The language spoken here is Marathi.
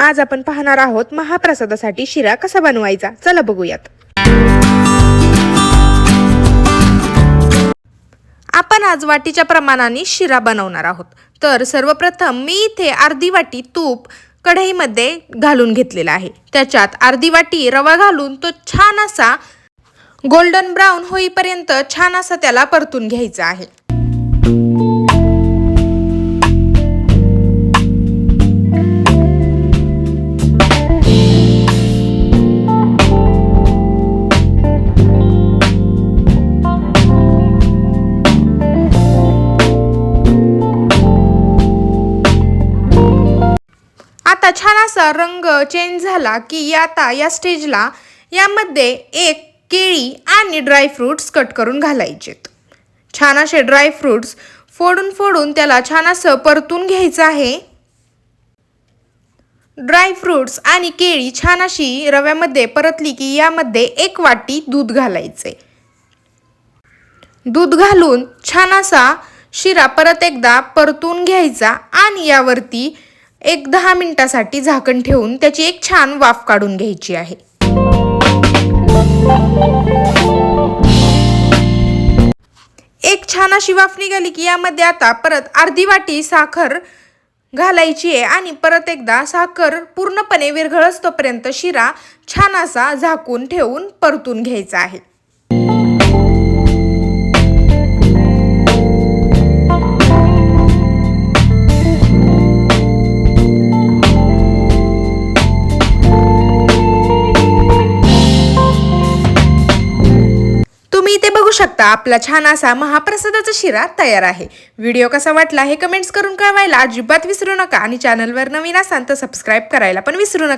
आज आपण पाहणार आहोत महाप्रसादासाठी शिरा कसा बनवायचा। चला बघूयात। आपण आज वाटीच्या प्रमाणाने शिरा बनवणार आहोत। तर सर्वप्रथम मी इथे अर्धी वाटी तूप कढईमध्ये घालून घेतलेला आहे। त्याच्यात अर्धी वाटी रवा घालून तो छान असा गोल्डन ब्राउन होईपर्यंत छान असा त्याला परतून घ्यायचा आहे। आता छान असा रंग चेंज झाला की आता या स्टेजला यामध्ये एक केळी आणि ड्राय फ्रूट्स कट करून घालायचेत। छान असे ड्राय फ्रूट्स फोडून त्याला छान असं परतून घ्यायचं आहे। ड्राय फ्रूट्स आणि केळी छान अशी रव्यामध्ये परतली की यामध्ये एक वाटी दूध घालायचे। दूध घालून छान असा शिरा परत एकदा परतून घ्यायचा आणि यावरती एक 10 मिनिटांसाठी झाकण ठेवून त्याची एक छान वाफ काढून घ्यायची आहे। एक छान अशी वाफ निघाली की यामध्ये आता परत अर्धी वाटी साखर घालायची आहे आणि परत एकदा साखर पूर्णपणे विरघळस तोपर्यंत शिरा छान असा झाकून ठेवून परतून घ्यायचा आहे। तुम्ही इथे बघू शकता आपला छान असा महाप्रसादाचा शिरा तयार आहे। व्हिडिओ कसा वाटला हे कमेंट्स करून कळवायला अजिबात विसरू नका आणि चॅनलवर नवीन असाल तर सबस्क्राइब करायला पण विसरू नका।